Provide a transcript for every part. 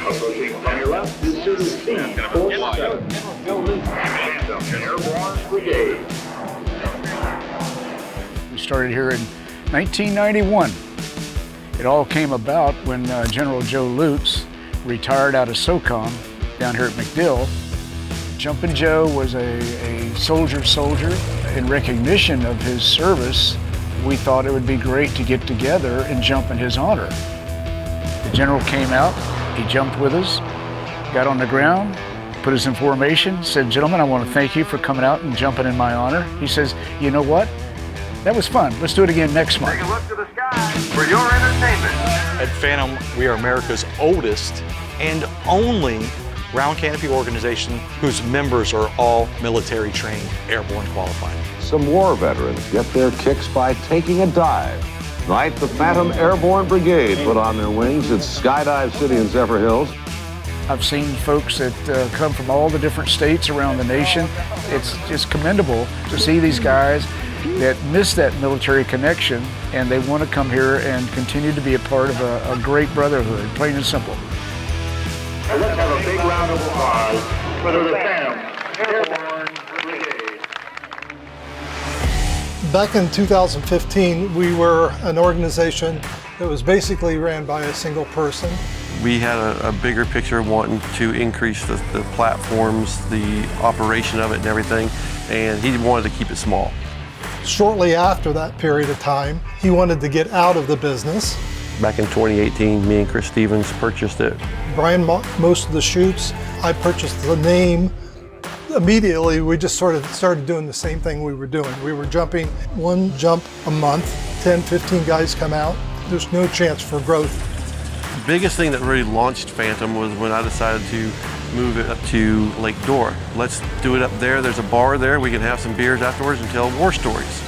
Approaching on your left is Service C-47. Phantom Airborne Brigade. We started here in 1991. It all came about when General Joe Lutz retired out of SOCOM down here at MacDill. Jumpin' Joe was a soldier. In recognition of his service, we thought it would be great to get together and jump in his honor. The general came out, he jumped with us, got on the ground, put us in formation, said, "Gentlemen, I want to thank you for coming out and jumping in my honor." He says, "You know what? That was fun. Let's do it again next month." Take a look to the sky for your entertainment. At Phantom, we are America's oldest and only round canopy organization whose members are all military trained, airborne qualified. Some war veterans get their kicks by taking a dive. Tonight, the Phantom Airborne Brigade put on their wings at Skydive City in Zephyrhills. I've seen folks that come from all the different states around the nation. It's just commendable to see these guys that miss that military connection and they want to come here and continue to be a part of a great brotherhood, plain and simple. And let's have a big round of applause for the Phantom Airborne Brigade. Back in 2015, we were an organization that was basically ran by a single person. We had a bigger picture of wanting to increase the platforms, the operation of it and everything, and he wanted to keep it small. Shortly after that period of time, he wanted to get out of the business. Back in 2018, me and Chris Stevens purchased it. Brian most of the shoots. I purchased the name. Immediately, we just started doing the same thing we were doing. We were jumping one jump a month, 10, 15 guys come out. There's no chance for growth. The biggest thing that really launched Phantom was when I decided to move it up to Lake Dora. Let's do it up there. There's a bar there. We can have some beers afterwards and tell war stories.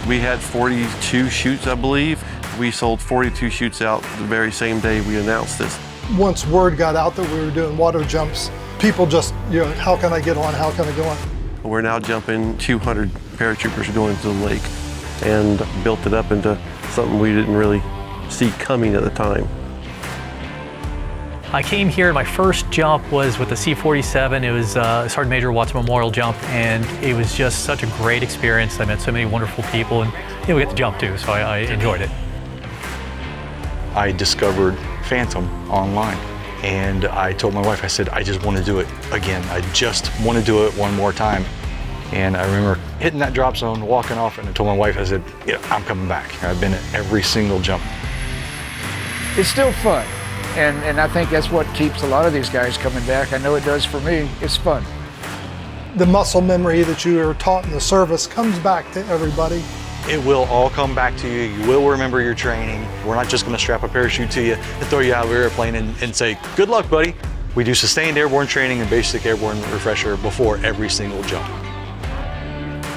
We had 42 shoots, I believe. We sold 42 shoots out the very same day we announced this. Once word got out that we were doing water jumps, people just, how can I get on? How can I go on? We're now jumping 200 paratroopers going into the lake and built it up into something we didn't really see coming at the time. I came here, my first jump was with the C-47. It was Sergeant Major Watts Memorial Jump, and it was just such a great experience. I met so many wonderful people, and we got to jump too, so I enjoyed it. I discovered Phantom online, and I told my wife, I said, I just want to do it again. I just want to do it one more time. And I remember hitting that drop zone, walking off, and I told my wife, I said, yeah, I'm coming back. I've been at every single jump. It's still fun. And I think that's what keeps a lot of these guys coming back. I know it does for me. It's fun. The muscle memory that you were taught in the service comes back to everybody. It will all come back to you. You will remember your training. We're not just going to strap a parachute to you and throw you out of the airplane and say, good luck, buddy. We do sustained airborne training and basic airborne refresher before every single jump.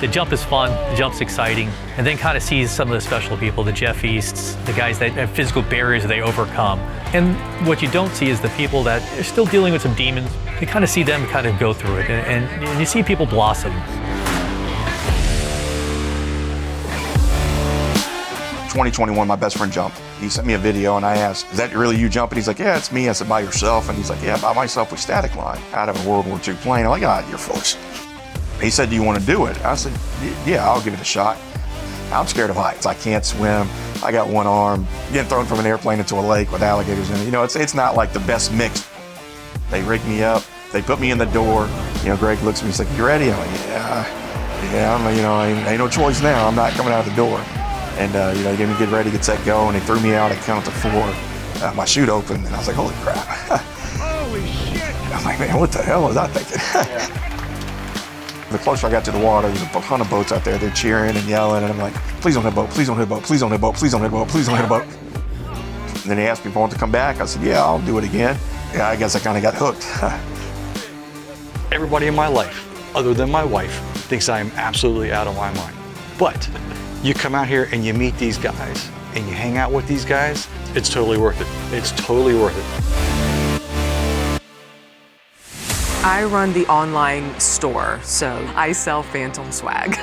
The jump is fun, the jump's exciting, and then kind of sees some of the special people, the Jeff Easts, the guys that have physical barriers they overcome. And what you don't see is the people that are still dealing with some demons. You kind of see them kind of go through it, and you see people blossom. 2021, my best friend jumped. He sent me a video and I asked, is that really you jumping? He's like, yeah, it's me. I said, by yourself? And he's like, yeah, by myself with static line out of a World War II plane. I'm like, ah, you're full of shit. He said, do you want to do it? I said, yeah, I'll give it a shot. I'm scared of heights. I can't swim. I got one arm. Getting thrown from an airplane into a lake with alligators in it. It's not like the best mix. They rigged me up. They put me in the door. Greg looks at me, he's like, you ready? I'm like, yeah, ain't no choice now. I'm not coming out the door. And, they gave me get ready, get set, go, and they threw me out at count to 4. My chute opened, and I was like, holy crap. Holy shit. I'm like, man, what the hell was I thinking? Yeah. The closer I got to the water, there's a ton of boats out there. They're cheering and yelling, and I'm like, please don't hit a boat, please don't hit a boat, please don't hit a boat, please don't hit a boat, please don't hit a boat. And then he asked me if I want to come back. I said, yeah, I'll do it again. Yeah, I guess I kind of got hooked. Everybody in my life, other than my wife, thinks I am absolutely out of my mind. But you come out here and you meet these guys, and you hang out with these guys, it's totally worth it. It's totally worth it. I run the online store, so I sell Phantom swag.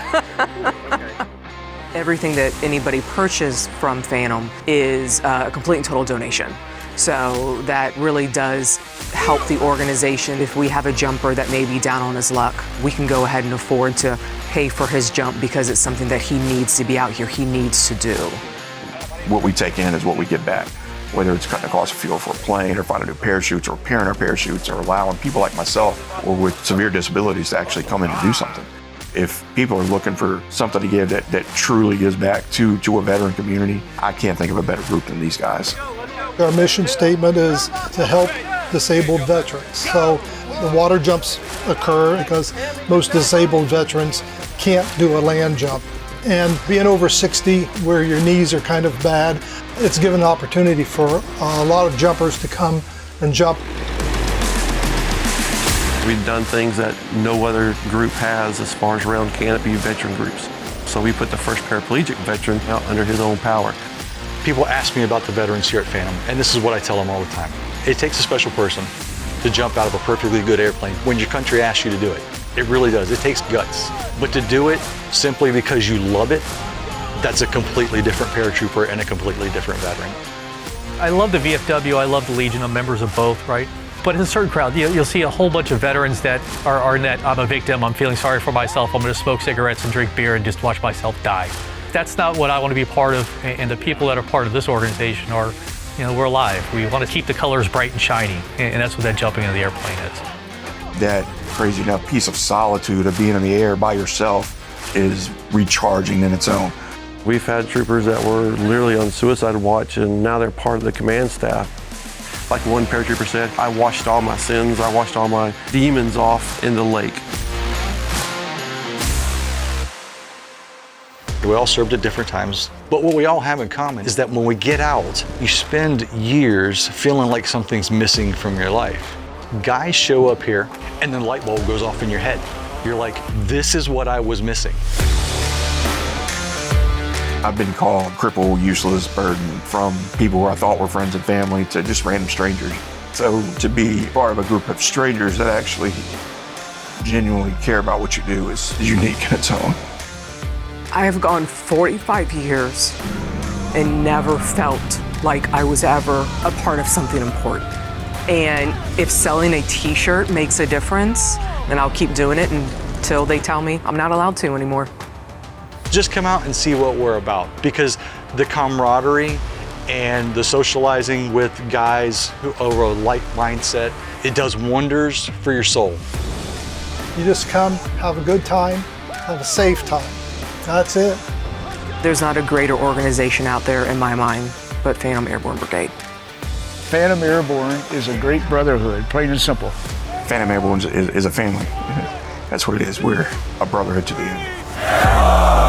Everything that anybody purchases from Phantom is a complete and total donation. So that really does help the organization. If we have a jumper that may be down on his luck, we can go ahead and afford to pay for his jump because it's something that he needs to be out here, he needs to do. What we take in is what we get back. Whether it's cutting the cost of fuel for a plane or finding new parachutes or repairing our parachutes or allowing people like myself or with severe disabilities to actually come in and do something. If people are looking for something to give that truly gives back to a veteran community, I can't think of a better group than these guys. Our mission statement is to help disabled veterans. So the water jumps occur because most disabled veterans can't do a land jump. And being over 60, where your knees are kind of bad, it's given an opportunity for a lot of jumpers to come and jump. We've done things that no other group has as far as round canopy veteran groups. So we put the first paraplegic veteran out under his own power. People ask me about the veterans here at Phantom, and this is what I tell them all the time. It takes a special person to jump out of a perfectly good airplane when your country asks you to do it. It really does. It takes guts. But to do it simply because you love it, that's a completely different paratrooper and a completely different veteran. I love the VFW, I love the Legion, I'm members of both, right? But in a certain crowd, you'll see a whole bunch of veterans that are in that, I'm a victim, I'm feeling sorry for myself, I'm gonna smoke cigarettes and drink beer and just watch myself die. That's not what I want to be part of, and the people that are part of this organization are, we're alive. We want to keep the colors bright and shiny, and that's what that jumping in the airplane is. That crazy enough piece of solitude of being in the air by yourself is recharging in its own. We've had troopers that were literally on suicide watch and now they're part of the command staff. Like one paratrooper said, I washed all my sins, I washed all my demons off in the lake. We all served at different times, but what we all have in common is that when we get out, you spend years feeling like something's missing from your life. Guys show up here and then the light bulb goes off in your head. You're like, this is what I was missing. I've been called crippled, useless, burden from people who I thought were friends and family to just random strangers. So to be part of a group of strangers that actually genuinely care about what you do is unique in its own. I have gone 45 years and never felt like I was ever a part of something important. And if selling a t-shirt makes a difference, then I'll keep doing it until they tell me I'm not allowed to anymore. Just come out and see what we're about, because the camaraderie and the socializing with guys who are a like mindset, it does wonders for your soul. You just come, have a good time, have a safe time. That's it. There's not a greater organization out there in my mind but Phantom Airborne Brigade. Phantom Airborne is a great brotherhood, plain and simple. Phantom Airborne is a family. That's what it is. We're a brotherhood to the end.